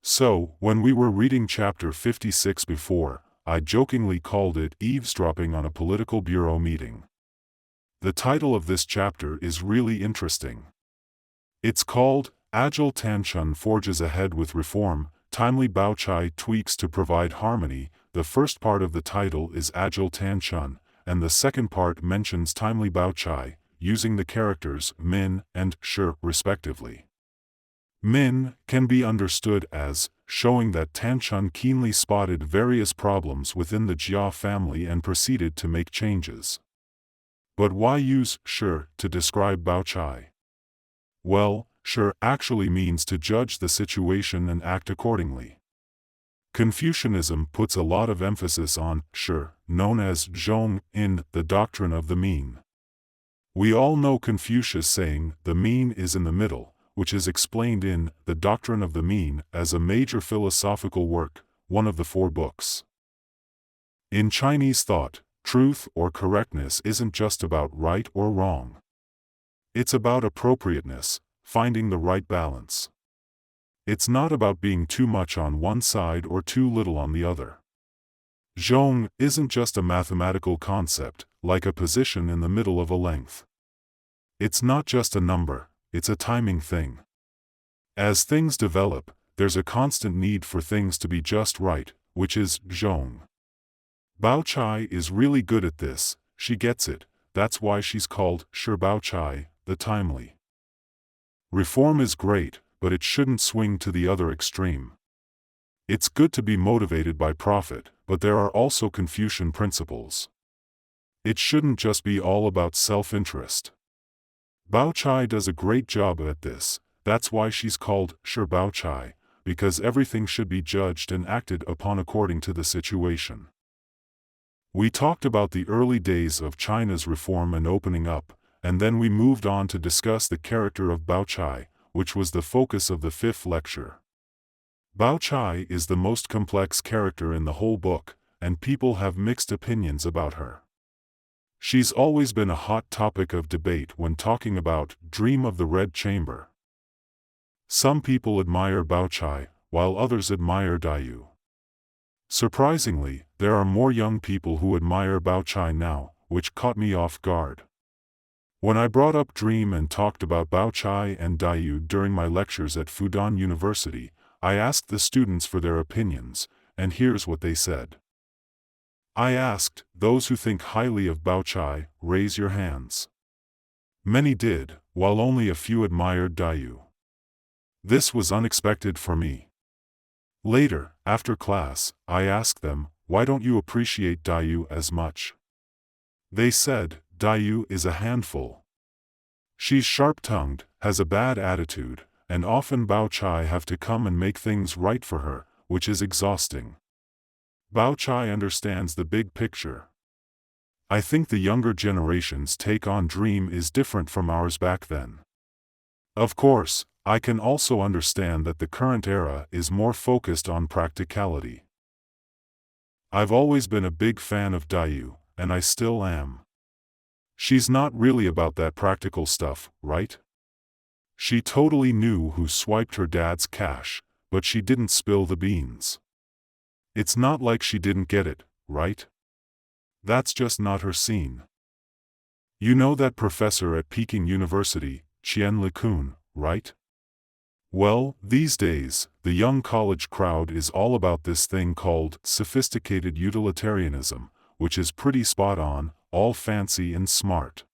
So, when we were reading chapter 56 before, I jokingly called it eavesdropping on a political bureau meeting. The title of this chapter is really interesting. It's called, Agile Tanchun Forges Ahead with Reform, Timely Baochai Tweaks to Provide Harmony. The first part of the title is Agile Tanchun, and the second part mentions Timely Baochai, using the characters min and shi respectively. Min can be understood as showing that Tanchun keenly spotted various problems within the Jia family and proceeded to make changes. But why use shi to describe Baochai? Well, shi actually means to judge the situation and act accordingly. Confucianism puts a lot of emphasis on shi, known as Zhong, the doctrine of the mean. We all know Confucius saying, "The mean is in the middle," which is explained in The Doctrine of the Mean as a major philosophical work, one of the 4 books. In Chinese thought, truth or correctness isn't just about right or wrong. It's about appropriateness, finding the right balance. It's not about being too much on one side or too little on the other. Zhong isn't just a mathematical concept, like a position in the middle of a length. It's not just a number, it's a timing thing. As things develop, there's a constant need for things to be just right, which is zhong. Baochai is really good at this, she gets it, that's why she's called shi Baochai, the timely. Reform is great, but it shouldn't swing to the other extreme. It's good to be motivated by profit, but there are also Confucian principles. It shouldn't just be all about self-interest. Baochai does a great job at this, that's why she's called shi Baochai, because everything should be judged and acted upon according to the situation. We talked about the early days of China's reform and opening up, and then we moved on to discuss the character of Baochai, which was the focus of the 5th lecture. Baochai is the most complex character in the whole book, and people have mixed opinions about her. She's always been a hot topic of debate when talking about Dream of the Red Chamber. Some people admire Baochai, while others admire Dayu. Surprisingly, there are more young people who admire Baochai now, which caught me off guard. When I brought up Dream and talked about Baochai and Dayu during my lectures at Fudan University, I asked the students for their opinions, and here's what they said. I asked, those who think highly of Baochai, raise your hands. Many did, while only a few admired Dayu. This was unexpected for me. Later, after class, I asked them, why don't you appreciate Dayu as much? They said, Dayu is a handful. She's sharp-tongued, has a bad attitude, and often Baochai have to come and make things right for her, which is exhausting. Baochai understands the big picture. I think the younger generation's take on Dream is different from ours back then. Of course, I can also understand that the current era is more focused on practicality. I've always been a big fan of Dayu, and I still am. She's not really about that practical stuff, right? She totally knew who swiped her dad's cash, but she didn't spill the beans. It's not like she didn't get it, right? That's just not her scene. You know that professor at Peking University, Qian Likun, right? Well, these days, the young college crowd is all about this thing called sophisticated utilitarianism, which is pretty spot on, all fancy and smart.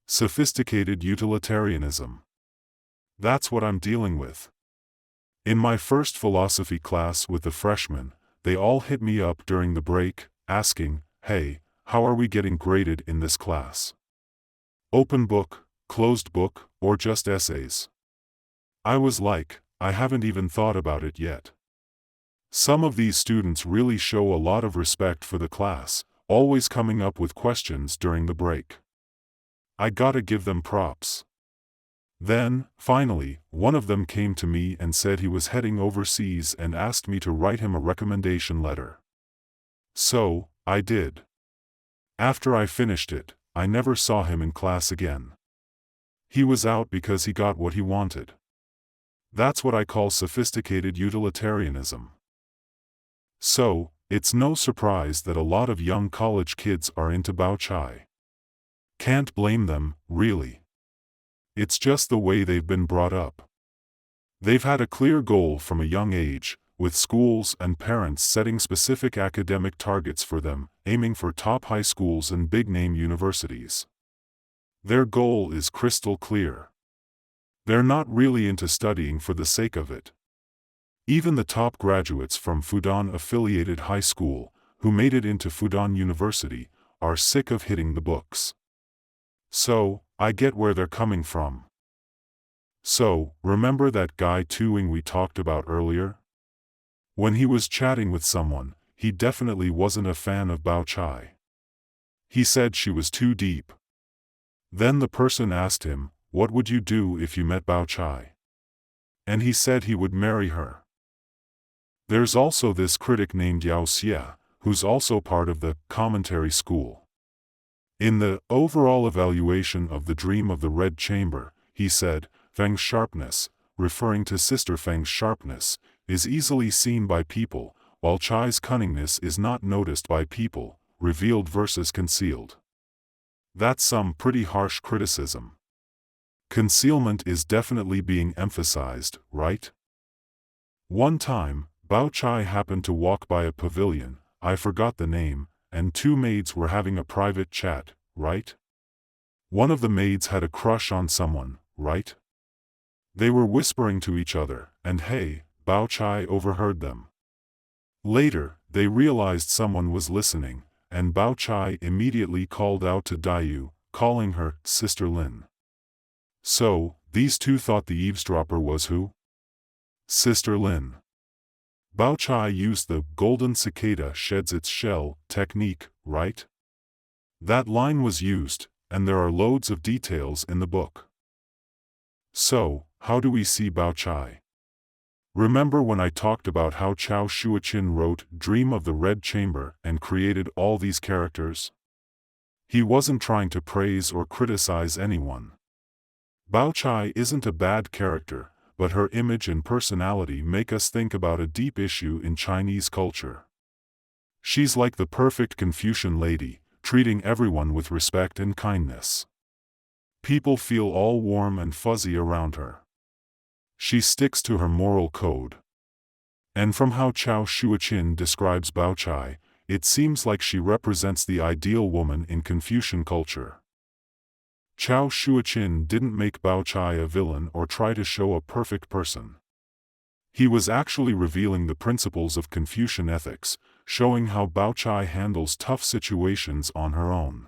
Sophisticated utilitarianism. That's what I'm dealing with. In my first philosophy class with the freshmen, they all hit me up during the break, asking, hey, how are we getting graded in this class? Open book, closed book, or just essays? I was like, I haven't even thought about it yet. Some of these students really show a lot of respect for the class, always coming up with questions during the break. I gotta give them props. Then, finally, one of them came to me and said he was heading overseas and asked me to write him a recommendation letter. So, I did. After I finished it, I never saw him in class again. He was out because he got what he wanted. That's what I call sophisticated utilitarianism. So, it's no surprise that a lot of young college kids are into Baochai. Can't blame them, really. It's just the way they've been brought up. They've had a clear goal from a young age, with schools and parents setting specific academic targets for them, aiming for top high schools and big-name universities. Their goal is crystal clear. They're not really into studying for the sake of it. Even the top graduates from Fudan-affiliated high school, who made it into Fudan University, are sick of hitting the books. So, I get where they're coming from. So, remember that guy Tuing we talked about earlier? When he was chatting with someone, he definitely wasn't a fan of Baochai. He said she was too deep. Then the person asked him, "What would you do if you met Baochai?" And he said he would marry her. There's also this critic named Cao Xueqin, who's also part of the commentary school. In the overall evaluation of the Dream of the Red Chamber, he said, Feng's sharpness, referring to Sister Feng's sharpness, is easily seen by people, while Chai's cunningness is not noticed by people, revealed versus concealed. That's some pretty harsh criticism. Concealment is definitely being emphasized, right? One time, Baochai happened to walk by a pavilion, I forgot the name, and two maids were having a private chat, right? One of the maids had a crush on someone, right? They were whispering to each other, and hey, Baochai overheard them. Later, they realized someone was listening, and Baochai immediately called out to Dayu, calling her Sister Lin. So, these two thought the eavesdropper was who? Sister Lin. Baochai used the golden cicada sheds its shell technique, right? That line was used, and there are loads of details in the book. So, how do we see Baochai? Remember when I talked about how Cao Xueqin wrote Dream of the Red Chamber and created all these characters? He wasn't trying to praise or criticize anyone. Baochai isn't a bad character, but her image and personality make us think about a deep issue in Chinese culture. She's like the perfect Confucian lady, treating everyone with respect and kindness. People feel all warm and fuzzy around her. She sticks to her moral code. And from how Cao Xueqin describes Baochai, it seems like she represents the ideal woman in Confucian culture. Cao Xueqin didn't make Baochai a villain or try to show a perfect person. He was actually revealing the principles of Confucian ethics, showing how Baochai handles tough situations on her own.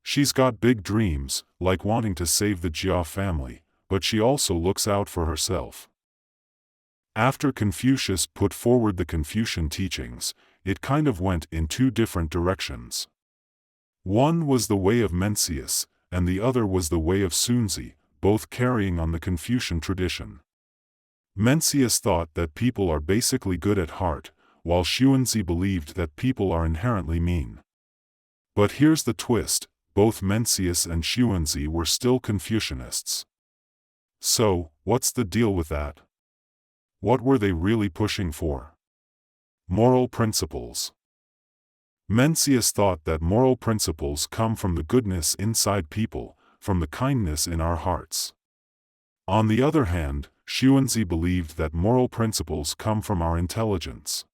She's got big dreams, like wanting to save the Jia family, but she also looks out for herself. After Confucius put forward the Confucian teachings, it kind of went in two different directions. One was the way of Mencius, and the other was the way of Xunxue, both carrying on the Confucian tradition. Mencius thought that people are basically good at heart, while Xunxue believed that people are inherently mean. But here's the twist, both Mencius and Xunxue were still Confucianists. So, what's the deal with that? What were they really pushing for? Moral principles. Mencius thought that moral principles come from the goodness inside people, from the kindness in our hearts. On the other hand, Xunxue believed that moral principles come from our intelligence.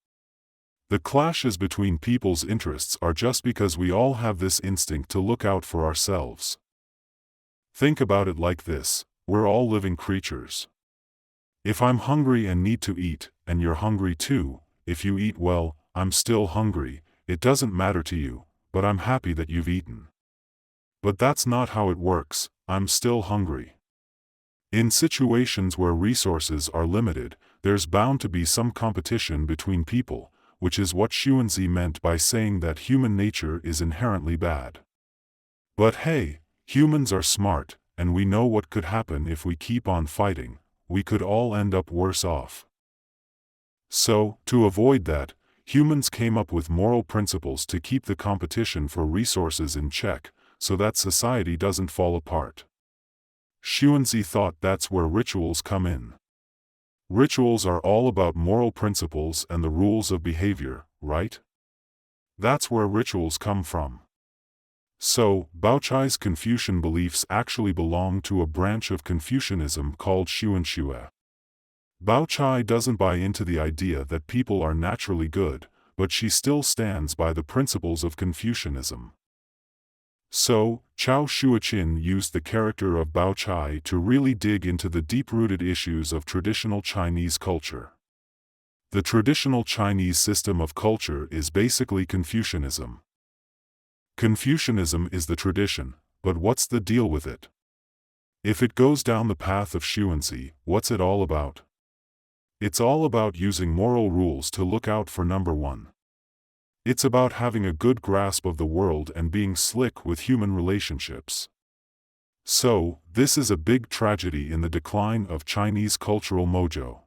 The clashes between people's interests are just because we all have this instinct to look out for ourselves. Think about it like this, we're all living creatures. If I'm hungry and need to eat, and you're hungry too, if you eat well, I'm still hungry, it doesn't matter to you, but I'm happy that you've eaten. But that's not how it works, I'm still hungry. In situations where resources are limited, there's bound to be some competition between people, which is what Xunxue meant by saying that human nature is inherently bad. But hey, humans are smart, and we know what could happen if we keep on fighting, we could all end up worse off. So, to avoid that, humans came up with moral principles to keep the competition for resources in check, so that society doesn't fall apart. Xunxue thought that's where rituals come in. Rituals are all about moral principles and the rules of behavior, right? That's where rituals come from. So, Baochai's Confucian beliefs actually belong to a branch of Confucianism called Xunxue. Baochai doesn't buy into the idea that people are naturally good, but she still stands by the principles of Confucianism. So, Cao Xueqin used the character of Baochai to really dig into the deep-rooted issues of traditional Chinese culture. The traditional Chinese system of culture is basically Confucianism. Confucianism is the tradition, but what's the deal with it? If it goes down the path of Xunxue, what's it all about? It's all about using moral rules to look out for number one. It's about having a good grasp of the world and being slick with human relationships. So, this is a big tragedy in the decline of Chinese cultural mojo.